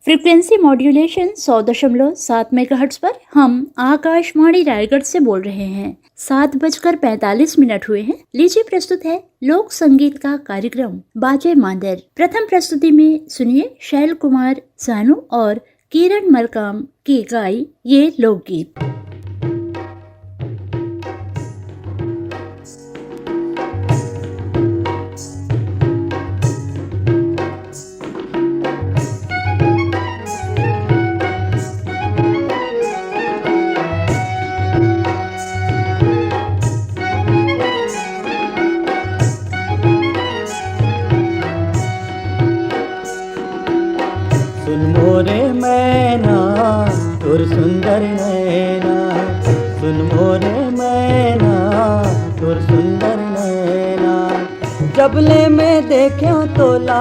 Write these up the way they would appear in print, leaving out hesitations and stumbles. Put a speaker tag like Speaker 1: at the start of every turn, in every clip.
Speaker 1: Frequency modulation 100.7 megahertz पर हम आकाशवाणी रायगढ़ से बोल रहे हैं। 7:45 हुए हैं। लीजिए प्रस्तुत है लोक संगीत का कार्यक्रम बाजे मांदर। प्रथम प्रस्तुति में सुनिए शैल कुमार सानू और किरण मलकाम की गाई ये लोकगीत।
Speaker 2: तोर सुंदर नैना, सुन मोरे मैना, तोर सुंदर नैना। जबले में देख्यो तोला,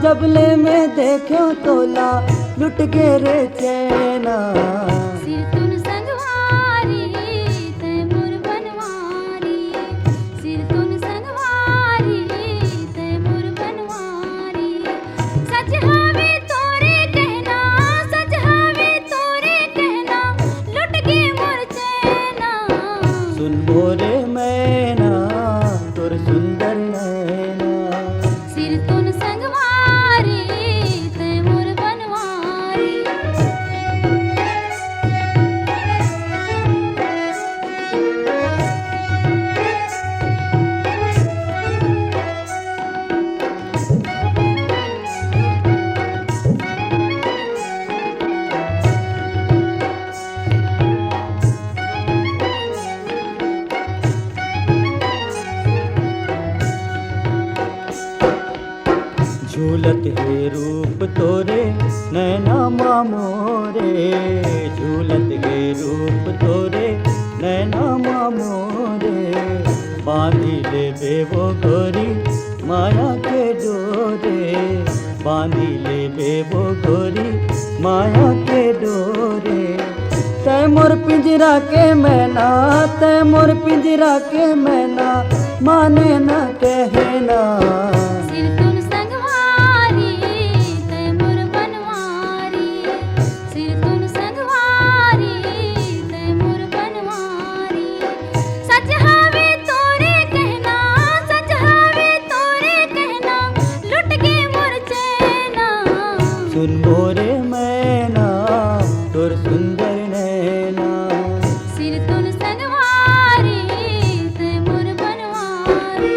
Speaker 2: जबले में देख्यो तोला, लुट गे रे चैना। झूलत है रूप तोरे नैना मामोरे, झूलत है रूप तोरे नैना मामोरे। बांधी ले बेवो गोरी माया के डोरे, बांधी ले बेवो गोरी माया के डोरे। तै मोर पिंजरा के मैना, तै मोर पिंजरा के मैना, माने न कहना। सुन मोरे मैना, तोर सुंदर नैना।
Speaker 3: सिर तुन संगवारी ते मोर बनवारी।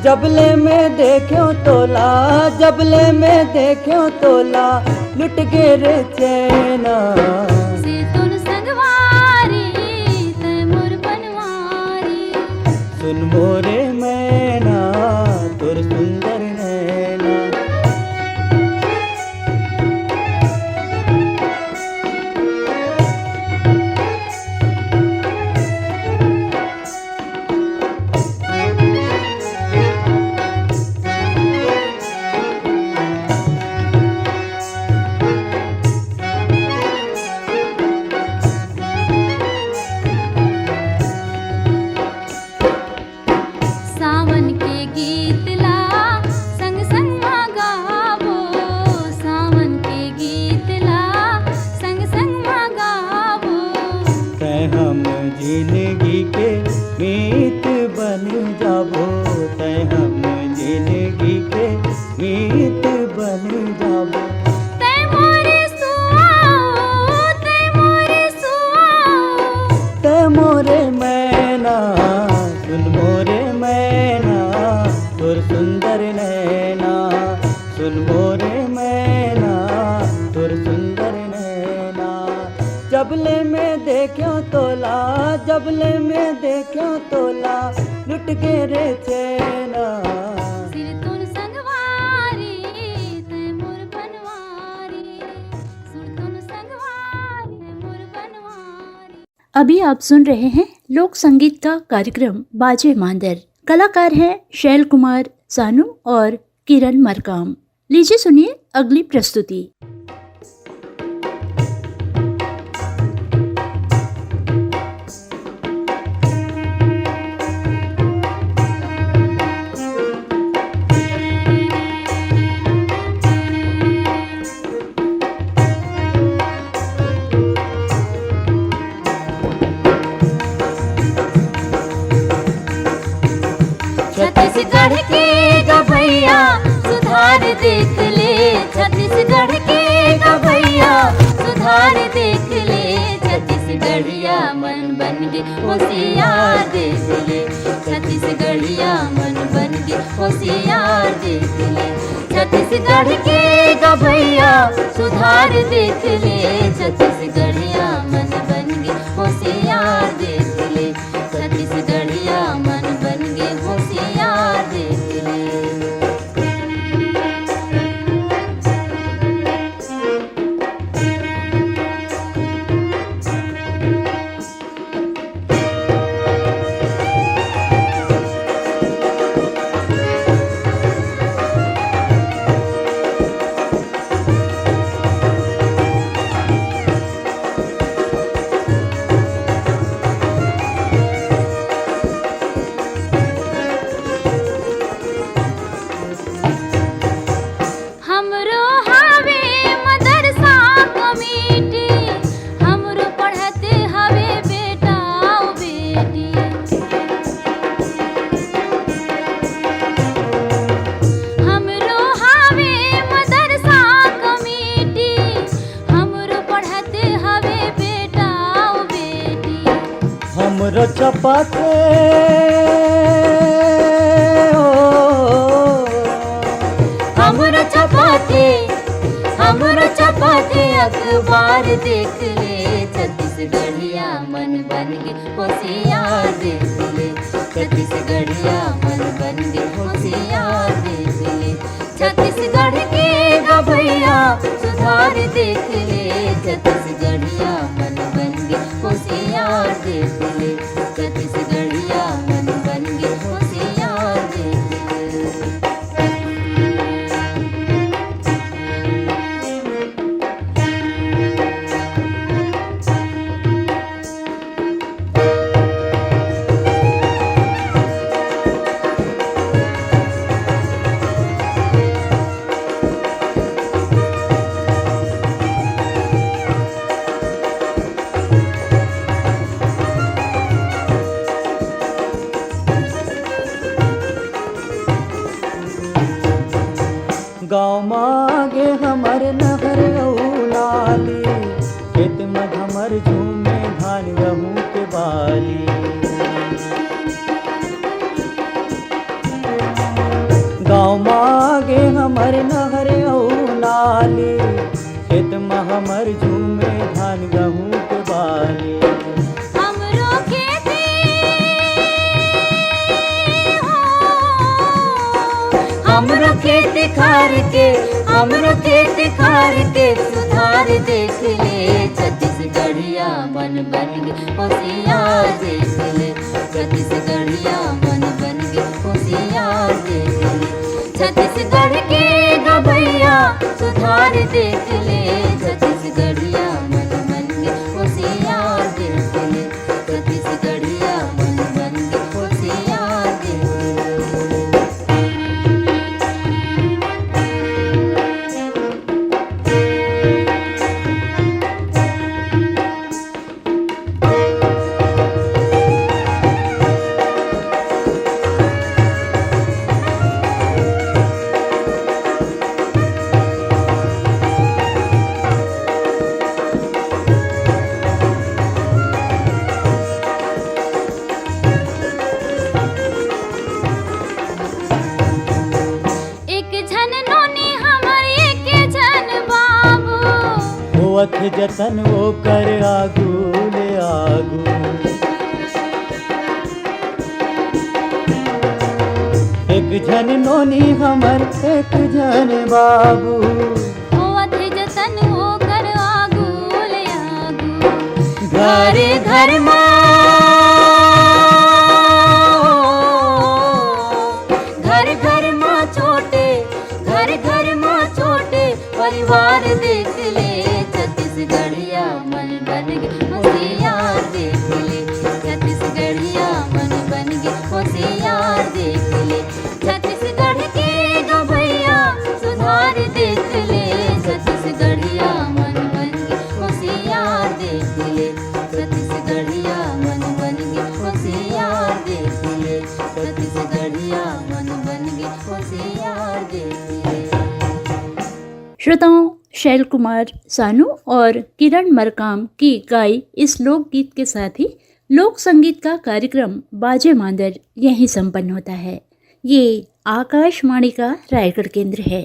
Speaker 2: जबले में देख्यो तोला, जबले में देख्यो तोला, लुट गे रे चैना।
Speaker 3: सिर तुन संगवारी ते मोर बनवारी।
Speaker 2: सुन मोरे मैना, तोर सुंदर नैना। गीत बन जाबो।
Speaker 3: ते मोरे सुआओ, ते मोरे सुआओ।
Speaker 2: ते मोरे मैना सुन मोरे मैना तोर सुंदर नैना, सुन मोरे मैना तोर सुंदर नैना। जबले में देखो तोला, जबले में देखो तोला लुट के रे चैना।
Speaker 3: सिर तुन संगवारी ते मोर बनवारी, सुर तुन संगवारी ते मोर बनवारी।
Speaker 1: अभी आप सुन रहे हैं लोक संगीत का कार्यक्रम बाजे मांदर। कलाकार हैं शैल कुमार सानू और किरण मरकाम। लीजिए सुनिए अगली प्रस्तुति।
Speaker 3: छत्तीसगढ़ के गभैया सुधार देख ले, छत्तीसगढ़ के गभैया सुधार देख ले। छत्तीसगढ़िया मन बन गे होशियार देख ले, छत्तीसगढ़िया मन बन गे होशियार देख ले। छत्तीसगढ़ के गभैया सुधार देख ले, छत्तीसगढ़िया मन बन गे होशियार देख ले, छत्तीसगढ़िया मन बन गे होशियार देख ले। हमरो हावे मदरसा कमेटी, हमरो पढ़ते हवे बेटा ओ बेटी। हमरो हावे मदरसा कमेटी, हमरो पढ़ते हवे बेटा ओ बेटी।
Speaker 2: हमरो चपाते
Speaker 3: हमरो चपाते, हमरो चपाते अखबार देख ले, छत्तीसगढ़िया मन बन गे होशियार देख ले, छत्तीसगढ़िया मन बन गे होशियार देख ले। छत्तीसगढ़ के गभैया सुधार देख ले, छत्तीसगढ़िया मन बन गे होशियार देख ले, छत्तीसगढ़िया मन बन गे होशियार देख ले।
Speaker 2: गाँव मागे हमर नहर औलाली, खेत में हमर झूमे धान गहूँ के बाली। गाँव मागे हमर नहर औलाली, खेत में हमर झूमे धान गहूँ के बाली।
Speaker 3: हमरो खेती हो, हमरो खेती खार के, हमरो खेती खार के सुधार देख ले, छत्तीसगढ़िया मन बन गे होशियार देख ले, छत्तीसगढ़िया मन बन गे होशियार देख ले। छत्तीसगढ़ के गभैया सुधार देख ले, छत्तीसगढ़िया मन बन गे होशियार देख ले, छत्तीसगढ़िया मन बन गे होशियार देख ले।
Speaker 2: होवत जतन वो कर आगू ले आगू। एक झन नोनी हमर एक झन बाबू,
Speaker 3: होवत जतन होकर आगू ले आगू। घर घर माँ, घर घर माँ छोटे, घर घर माँ छोटे परिवार देख ले। छत्तीसगढ़िया मन बन गए होशियार देख ले। छत्तीसगढ़िया मन बन गए होशियार देख ले। छत्तीसगढ़ के गवैया सुधार देख ले। छत्तीसगढ़िया मन बन गए होशियार देख ले। छत्तीसगढ़िया मन बन गए होशियार देख ले। छत्तीसगढ़िया मन बन गए होशियार देख ले।
Speaker 1: श्रोताओं, शैल कुमार सानू और किरण मरकाम की गाई इस लोकगीत के साथ ही लोक संगीत का कार्यक्रम बाजे मांदर यहीं संपन्न होता है। ये आकाशवाणी का रायगढ़ केंद्र है।